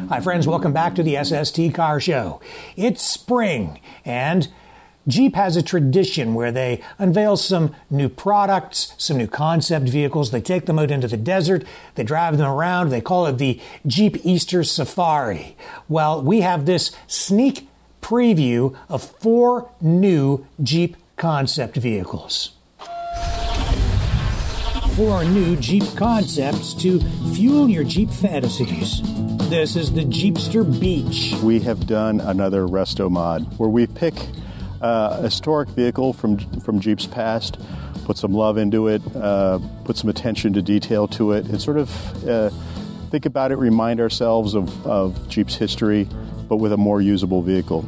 Hi friends, welcome back to the SST Car Show. It's spring, and Jeep has a tradition where they unveil some new products, some new concept vehicles. They take them out into the desert, they drive them around, they call it the Jeep Easter Safari. Well, we have this sneak preview of 4 new Jeep concept vehicles. 4 new Jeep concepts to fuel your Jeep fantasies. This is the Jeepster Beach. We have done another RESTO mod where we pick a historic vehicle from Jeep's past, put some love into it, put some attention to detail to it, and sort of think about it, remind ourselves of Jeep's history, but with a more usable vehicle.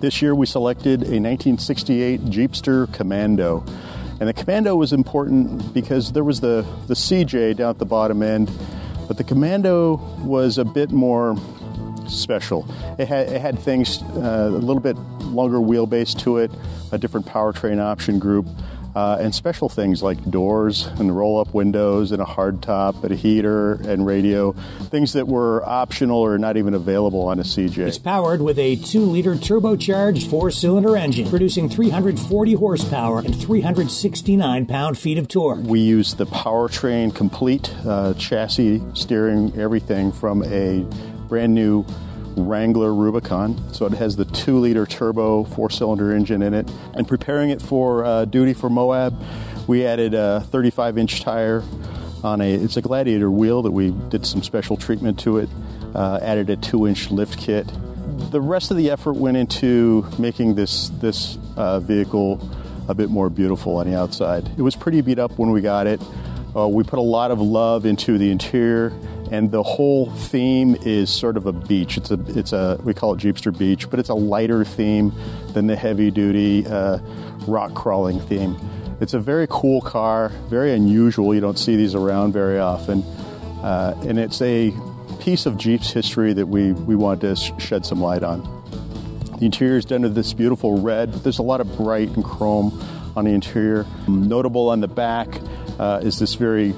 This year we selected a 1968 Jeepster Commando. And the Commando was important because there was the CJ down at the bottom end, but the Commando was a bit more special. It had things, a little bit longer wheelbase to it, a different powertrain option group, and special things like doors and roll-up windows and a hardtop and a heater and radio, things that were optional or not even available on a CJ. It's powered with a 2-liter turbocharged 4-cylinder engine, producing 340 horsepower and 369 pound-feet of torque. We use the powertrain complete, chassis, steering, everything from a brand new Wrangler Rubicon, so it has the 2-liter turbo 4-cylinder engine in it. And preparing it for duty for Moab, we added a 35-inch tire on it's a Gladiator wheel that we did some special treatment to it, added a 2-inch lift kit. The rest of the effort went into making this vehicle a bit more beautiful on the outside. It was pretty beat up when we got it. We put a lot of love into the interior, and the whole theme is sort of a beach. It's a we call it Jeepster Beach, but it's a lighter theme than the heavy-duty rock crawling theme. It's a very cool car, very unusual. You don't see these around very often, and it's a piece of Jeep's history that we wanted to shed some light on. The interior is done with this beautiful red, but there's a lot of bright and chrome on the interior. Notable on the back is this very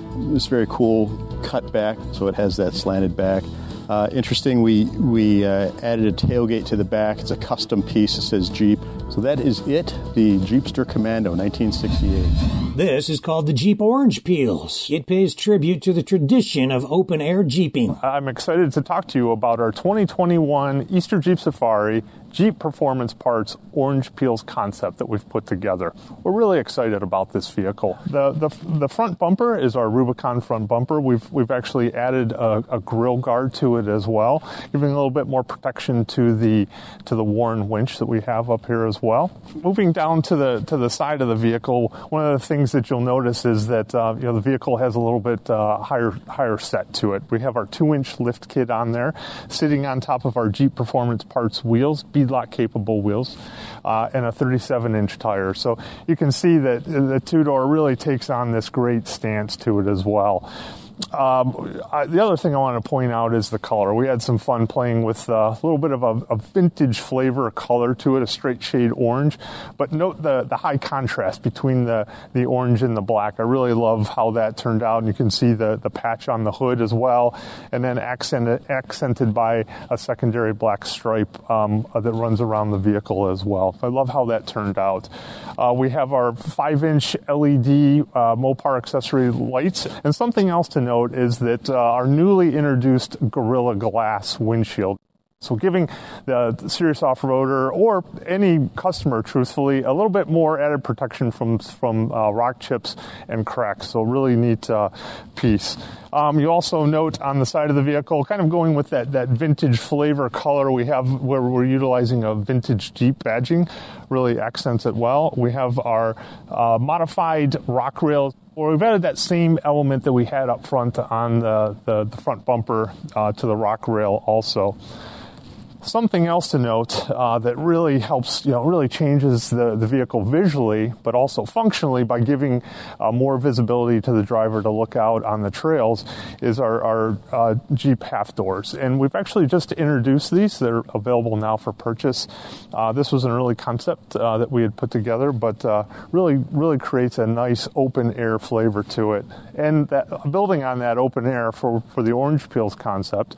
cool cut back, so it has that slanted back. Interesting, we added a tailgate to the back. It's a custom piece that says Jeep. So that is it, the Jeepster Commando, 1968. This is called the Jeep Orange Peelz. It pays tribute to the tradition of open-air Jeeping. I'm excited to talk to you about our 2021 Easter Jeep Safari Jeep Performance Parts Orange Peelz concept that we've put together. We're really excited about this vehicle. The front bumper is our Rubicon front bumper. We've actually added a grill guard to it as well, giving a little bit more protection to the Warren winch that we have up here as well. Moving down to the side of the vehicle, one of the things that you'll notice is that the vehicle has a little bit higher set to it. We have our 2-inch lift kit on there, sitting on top of our Jeep Performance Parts wheels, beadlock capable wheels, and a 37-inch tire. So you can see that the two-door really takes on this great stance to it as well. The other thing I want to point out is the color. We had some fun playing with a little bit of a vintage flavor color to it, a straight shade orange. But note the high contrast between the orange and the black. I really love how that turned out. And you can see the patch on the hood as well, and then accented by a secondary black stripe that runs around the vehicle as well. I love how that turned out. We have our 5-inch LED Mopar accessory lights, and something else to note is that our newly introduced Gorilla Glass windshield. So giving the serious off-roader or any customer, truthfully, a little bit more added protection from rock chips and cracks. So really neat piece. You also note on the side of the vehicle, kind of going with that vintage flavor color we have, where we're utilizing a vintage Jeep badging, really accents it well. We have our modified rock rails. Or we've added that same element that we had up front on the front bumper to the rock rail also. Something else to note that really helps, really changes the vehicle visually, but also functionally by giving more visibility to the driver to look out on the trails is our Jeep half doors. And we've actually just introduced these. They're available now for purchase. This was an early concept that we had put together, but really creates a nice open air flavor to it. And that, building on that open air for the Orange Peelz concept,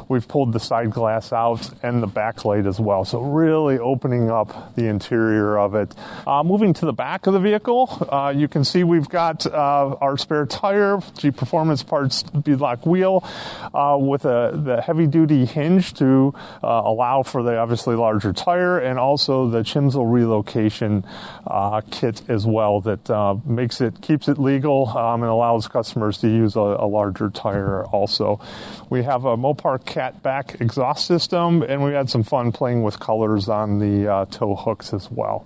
we've pulled the side glass out and the backlight as well. So really opening up the interior of it. Moving to the back of the vehicle, you can see we've got our spare tire, Jeep Performance Parts beadlock wheel with the heavy-duty hinge to allow for the obviously larger tire, and also the Chimsel relocation kit as well that keeps it legal and allows customers to use a larger tire also. We have a Mopar Catback exhaust system, and we had some fun playing with colors on the tow hooks as well.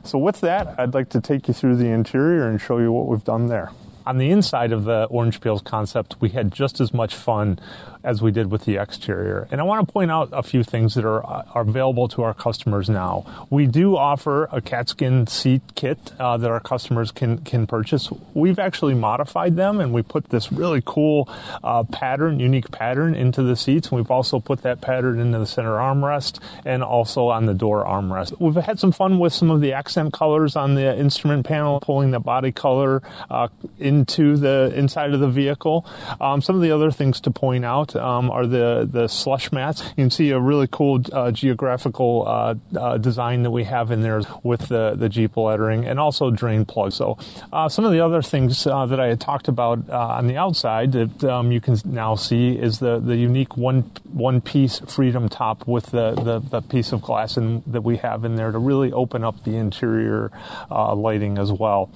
So with that, I'd like to take you through the interior and show you what we've done there. On the inside of the Orange Peelz concept, we had just as much fun as we did with the exterior. And I want to point out a few things that are available to our customers now. We do offer a catskin seat kit that our customers can purchase. We've actually modified them, and we put this really cool unique pattern into the seats. We've also put that pattern into the center armrest and also on the door armrest. We've had some fun with some of the accent colors on the instrument panel, pulling the body color into the inside of the vehicle. Some of the other things to point out are the slush mats. You can see a really cool geographical design that we have in there with the Jeep lettering, and also drain plugs. So some of the other things that I had talked about on the outside that you can now see is the unique one-piece Freedom top with the piece of glass that we have in there to really open up the interior lighting as well.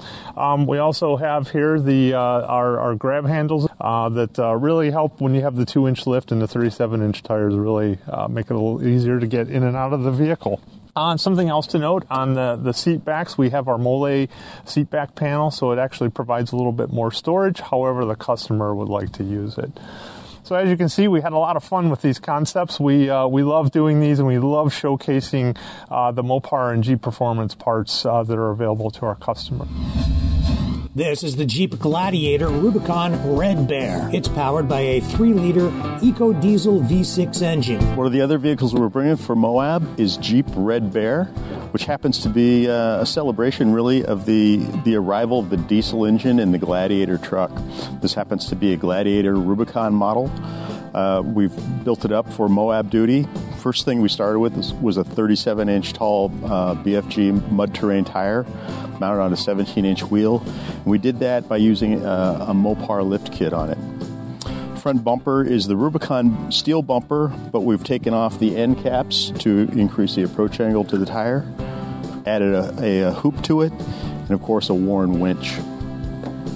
We also have here our grab handles that really help when you have the 2-inch lift, and the 37-inch tires really make it a little easier to get in and out of the vehicle. Something else to note, on the seat backs, we have our Mole seat back panel, so it actually provides a little bit more storage, however the customer would like to use it. So as you can see, we had a lot of fun with these concepts. We love doing these, and we love showcasing the Mopar and Jeep Performance parts that are available to our customer. This is the Jeep Gladiator Rubicon Red Bear. It's powered by a 3-liter EcoDiesel V6 engine. One of the other vehicles we're bringing for Moab is Jeep Red Bear, which happens to be a celebration, really, of the arrival of the diesel engine in the Gladiator truck. This happens to be a Gladiator Rubicon model. We've built it up for Moab duty. First thing we started with was a 37-inch tall BFG mud terrain tire mounted on a 17-inch wheel. And we did that by using a Mopar lift kit on it. Front bumper is the Rubicon steel bumper, but we've taken off the end caps to increase the approach angle to the tire, added a hoop to it, and of course a Warn winch.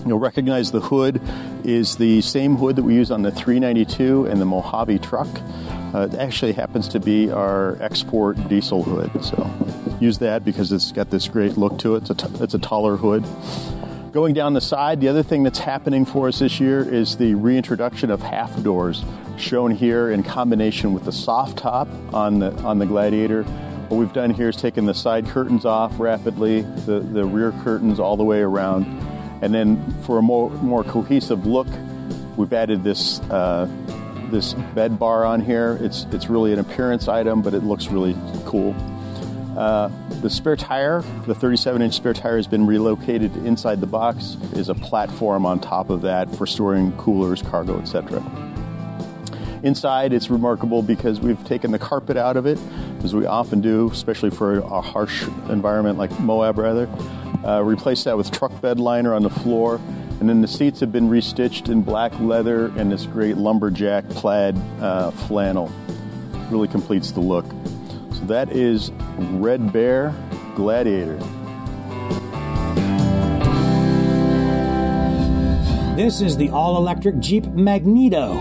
You'll recognize the hood is the same hood that we use on the 392 and the Mojave truck. It actually happens to be our export diesel hood, so use that because it's got this great look to it. It's a taller hood. Going down the side, the other thing that's happening for us this year is the reintroduction of half doors, shown here in combination with the soft top on the Gladiator. What we've done here is taken the side curtains off rapidly, the rear curtains all the way around, and then for a more cohesive look, we've added this bed bar on here. It's really an appearance item, but it looks really cool. The spare tire, the 37-inch spare tire, has been relocated inside the box. There's a platform on top of that for storing coolers, cargo, etc. Inside, it's remarkable because we've taken the carpet out of it, as we often do, especially for a harsh environment like Moab, replaced that with truck bed liner on the floor. And then the seats have been restitched in black leather and this great lumberjack plaid flannel. Really completes the look. So that is Red Bear Gladiator. This is the all-electric Jeep Magneto.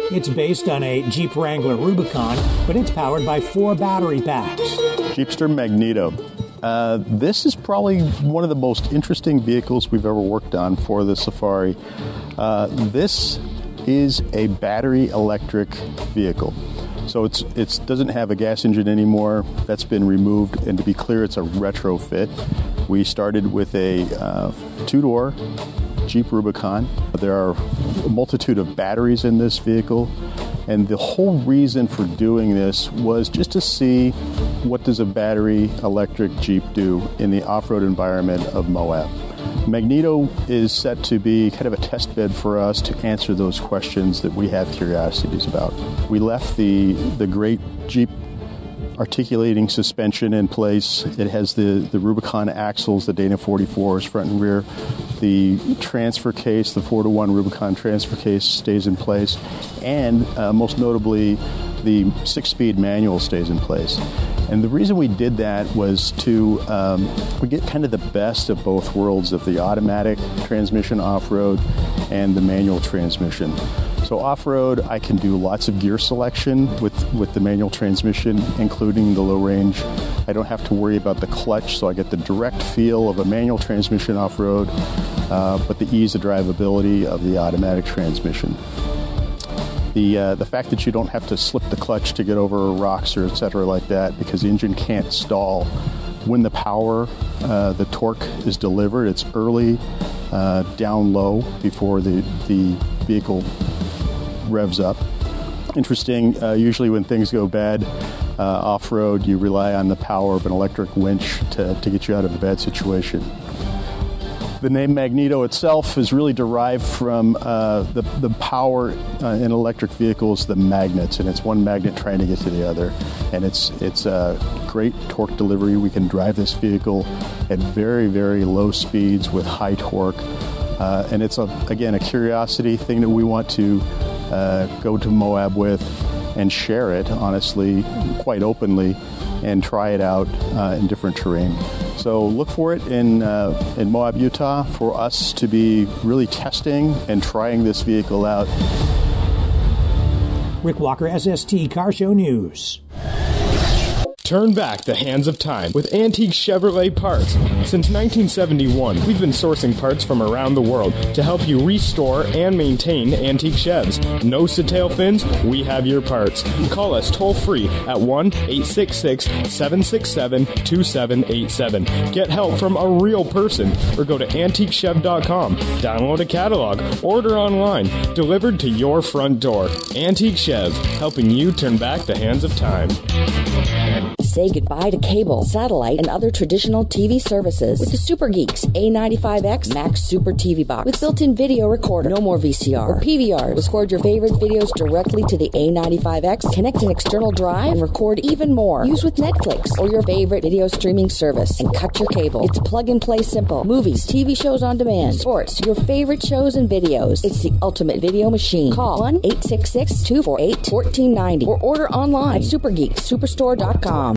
It's based on a Jeep Wrangler Rubicon, but it's powered by 4 battery packs. Jeepster Magneto. This is probably one of the most interesting vehicles we've ever worked on for the Safari. This is a battery electric vehicle. So it doesn't have a gas engine anymore. That's been removed, and to be clear, it's a retrofit. We started with a two-door Jeep Rubicon. There are a multitude of batteries in this vehicle, and the whole reason for doing this was just to see what does a battery electric Jeep do in the off-road environment of Moab. Magneto is set to be kind of a test bed for us to answer those questions that we have curiosities about. We left the great Jeep articulating suspension in place. It has the Rubicon axles, the Dana 44s front and rear. The transfer case, the 4-to-1 Rubicon transfer case stays in place. And most notably, the 6-speed manual stays in place. And the reason we did that was to we get kind of the best of both worlds of the automatic transmission off-road and the manual transmission. So off-road, I can do lots of gear selection with the manual transmission, including the low range. I don't have to worry about the clutch, so I get the direct feel of a manual transmission off-road, but the ease of drivability of the automatic transmission. The fact that you don't have to slip the clutch to get over rocks or et cetera like that, because the engine can't stall when the power, the torque is delivered. It's early, down low before the vehicle revs up. Interesting, usually when things go bad off-road, you rely on the power of an electric winch to get you out of a bad situation. The name Magneto itself is really derived from the power in electric vehicles, the magnets, and it's one magnet trying to get to the other. And it's a great torque delivery. We can drive this vehicle at very, very low speeds with high torque. And it's, again, a curiosity thing that we want to go to Moab with and share it, honestly, quite openly, and try it out in different terrain. So look for it in Moab, Utah, for us to be really testing and trying this vehicle out. Rick Walker, SST Car Show News. Turn back the hands of time with antique Chevrolet parts. Since 1971, we've been sourcing parts from around the world to help you restore and maintain antique Chevs. Nose to tail fins, we have your parts. Call us toll free at 1-866-767-2787. Get help from a real person or go to antiquechev.com. Download a catalog, order online, delivered to your front door. Antique Chev, helping you turn back the hands of time. Say goodbye to cable, satellite, and other traditional TV services with the SUPERGEEKS A95X Max Super TV Box with built-in video recorder. No more VCR or PVRs. Record your favorite videos directly to the A95X, connect an external drive, and record even more. Use with Netflix or your favorite video streaming service and cut your cable. It's plug-and-play simple. Movies, TV shows on demand, sports, your favorite shows and videos. It's the ultimate video machine. Call 1-866-248-1490 or order online at SuperGeeks, Superstore.com.